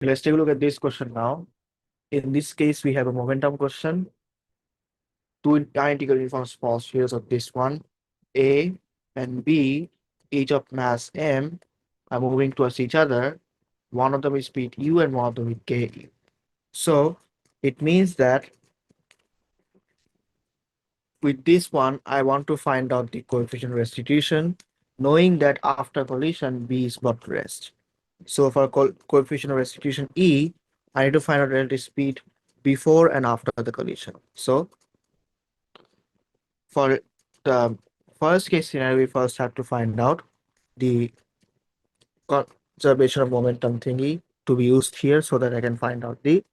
Let's take a look at this question now. In this case, we have a momentum question. Two identical uniform small spheres of this one, A and B, each of mass m, are moving towards each other. One of them is speed u and one of them is ku. So it means that with this one, I want to find out the coefficient restitution, knowing that after collision, B is about to rest. So for coefficient of restitution E, I need to find out relative speed before and after the collision. So for the first case scenario, we first have to find out the conservation of momentum thingy to be used here so that I can find out the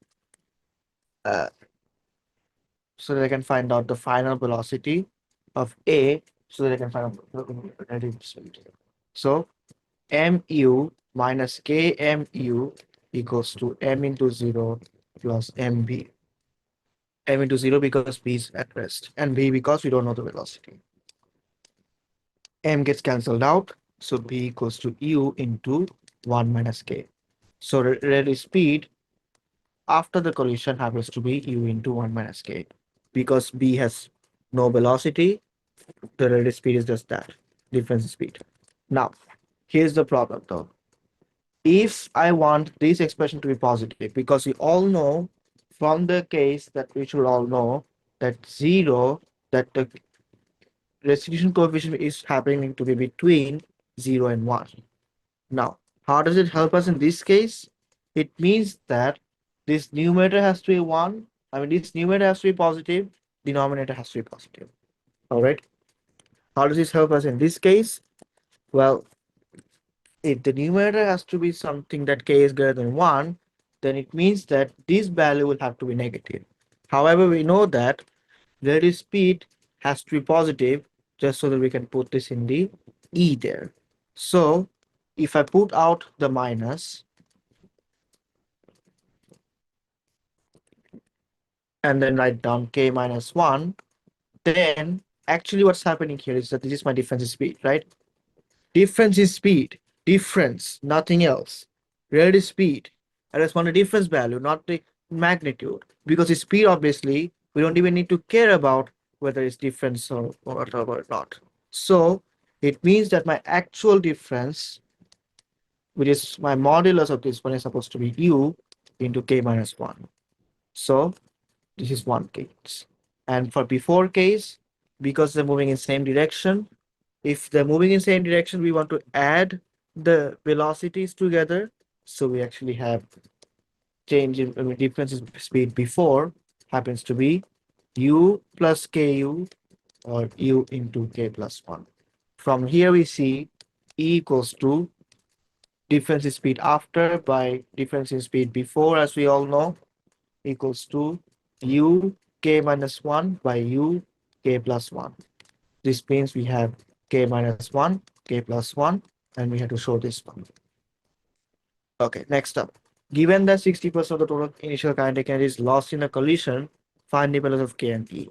uh, the final velocity of A so that I can find out the relative speed. So mu minus kmu equals to m into 0 plus mb. M into 0 because b is at rest, and b because we don't know the velocity. M gets cancelled out, so b equals to u into 1 minus k. So relative speed after the collision happens to be u into 1 minus k. Because b has no velocity, the relative speed is just that, difference in speed. Now, here's the problem though. If I want this expression to be positive, because we all know from the case that we should all know that that the restitution coefficient is happening to be between 0 and 1. Now, how does it help us in this case? It means that this numerator has to be 1. I mean, this numerator has to be positive, denominator has to be positive. All right. How does this help us in this case? Well, if the numerator has to be something that k is greater than 1, then it means that this value will have to be negative. However, we know that relative speed has to be positive just so that we can put this in the E there. So if I put out the minus and then write down k minus 1, then actually what's happening here is that this is my difference in speed, right? Difference is speed. Difference, nothing else. Relative speed. I just want a difference value, not the magnitude. Because the speed, obviously, we don't even need to care about whether it's difference or whatever or not. So it means that my actual difference, which is my modulus of this one, is supposed to be u into k minus 1. So this is one case. And for before case, because they're moving in same direction, if they're moving in same direction, we want to add the velocities together. So we actually have change in difference in speed before happens to be u plus ku or u into k plus 1. From here we see E equals to difference in speed after by difference in speed before, as we all know, equals to u k minus 1 by u k plus 1. This means we have k minus 1, k plus 1, and we have to show this one. Okay, next up. Given that 60% of the total initial kinetic energy is lost in a collision, find the values of k and e.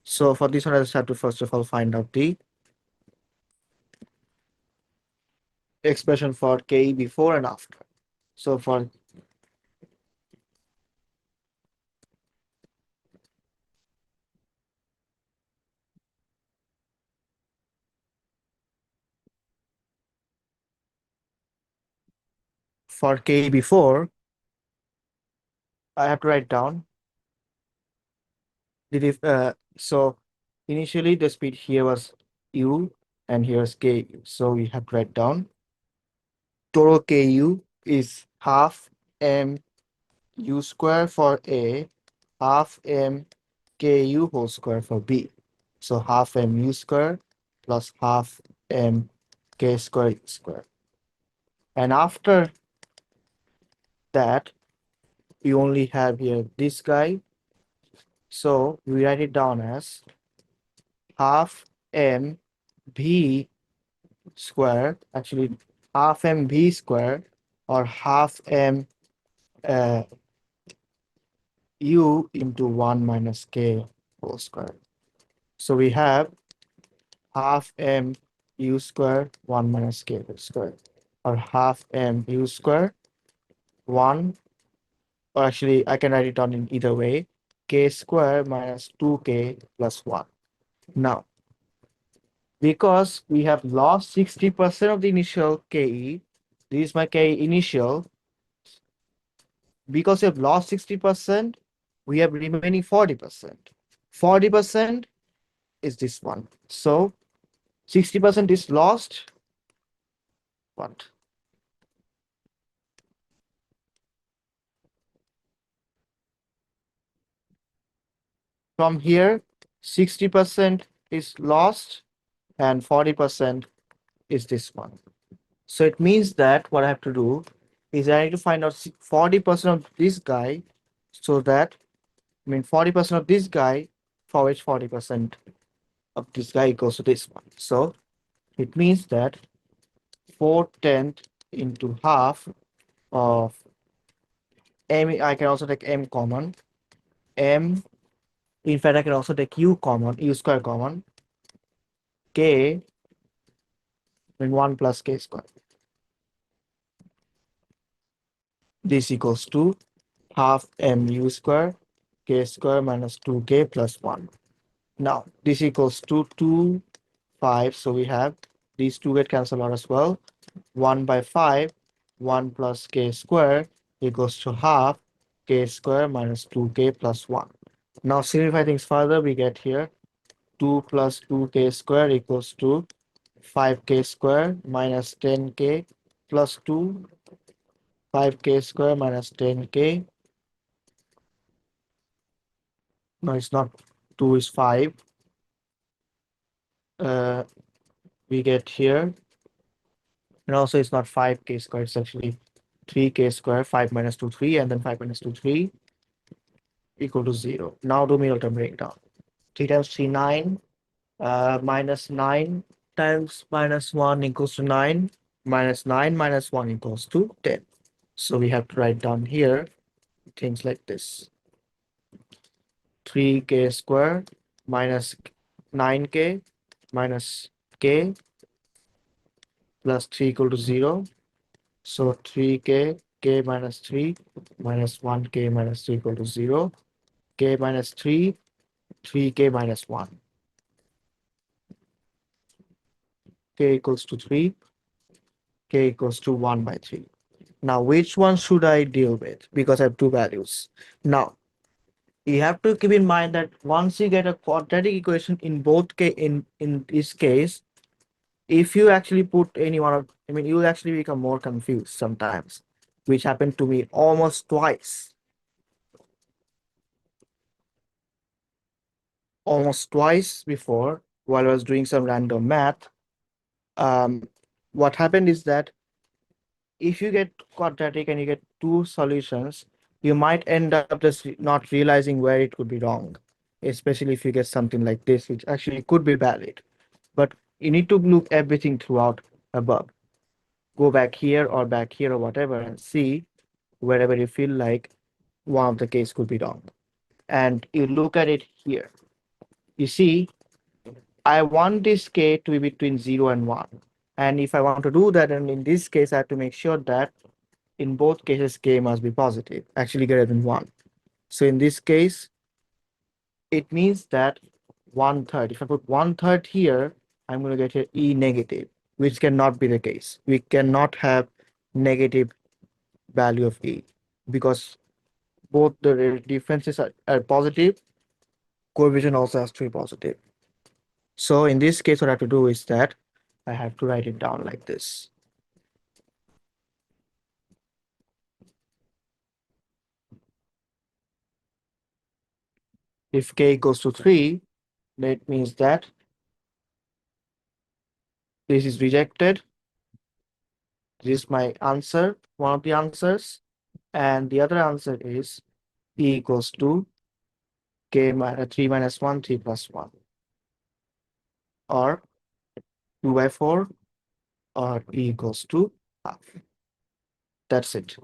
So for this one, I just have to first of all find out the expression for k before and after. So for k before, I have to write down so initially the speed here was u and here's ku. So we have to write down total ku is half m u square for A, half m ku whole square for B. So half m u square plus half m k square u square. And after that, we only have here this guy. So we write it down as half m b square, actually half m b square or half m uh, u into 1 minus k whole square. So we have half m u square 1 minus k whole square or half m u square 1 or actually I can write it down in either way, k square minus 2k plus 1. Now, because we have lost 60% of the initial ke, this is my ke initial. Because we have lost 60%, we have remaining 40%. 40% is this one. So 60% is lost. What? From here, 60% is lost and 40% is this one. So it means that what I have to do is I need to find out 40% of this guy so that, I mean, 40% of this guy for which 40% of this guy equals to this one. So it means that 4/10 into half of m, I can also take m common, m, in fact, I can also take u common, u square common, k, I mean 1 plus k square. This equals to half mu square, k square minus 2k plus 1. Now, this equals to 2, 5. So we have these two get cancelled out as well. 1 by 5, 1 plus k square equals to half k square minus 2k plus 1. Now, simplify things further, we get here 2 plus 2k square equals to 5k square minus 10k plus 2, 5k square minus 10k. No, it's not 2 is 5. Uh, we get here, and also it's not 5k square, it's actually 3k square, 5 minus 2, 3, and then 5 minus 2, 3 equal to 0. Now do middle term breakdown. 3 times 3, 9, minus 9 times minus 1 equals to 9, minus 9 minus 1 equals to 10. So we have to write down here things like this. 3k square minus 9k minus k plus 3 equal to 0. So 3k, k minus 3 minus 1k minus 3 equal to 0. K minus 3, 3k minus 1. K equals to 3, k equals to 1 by 3. Now, which one should I deal with? Because I have two values. Now, you have to keep in mind that once you get a quadratic equation in both in this case, if you actually put any one of, I mean, you will actually become more confused sometimes, which happened to me almost twice. Almost twice before while I was doing some random math. Um, what happened is that if you get quadratic and you get two solutions, you might end up just not realizing where it could be wrong, especially if you get something like this, which actually could be valid. But you need to look everything throughout above. Go back here or whatever and see wherever you feel like one of the case could be wrong. And you look at it here. You see, I want this k to be between 0 and 1. And if I want to do that, and in this case, I have to make sure that in both cases, k must be positive, actually greater than 1. So in this case, it means that 1/3. If I put 1/3 here, I'm going to get here e negative, which cannot be the case. We cannot have negative value of e because both the differences are positive. Coefficient also has to be positive. So in this case, what I have to do is that I have to write it down like this. If k equals to 3, that means that this is rejected. This is my answer, one of the answers. And the other answer is e equals to k minus 3 minus 1, 3 plus 1. Or 2 by 4, or e equals to half. That's it.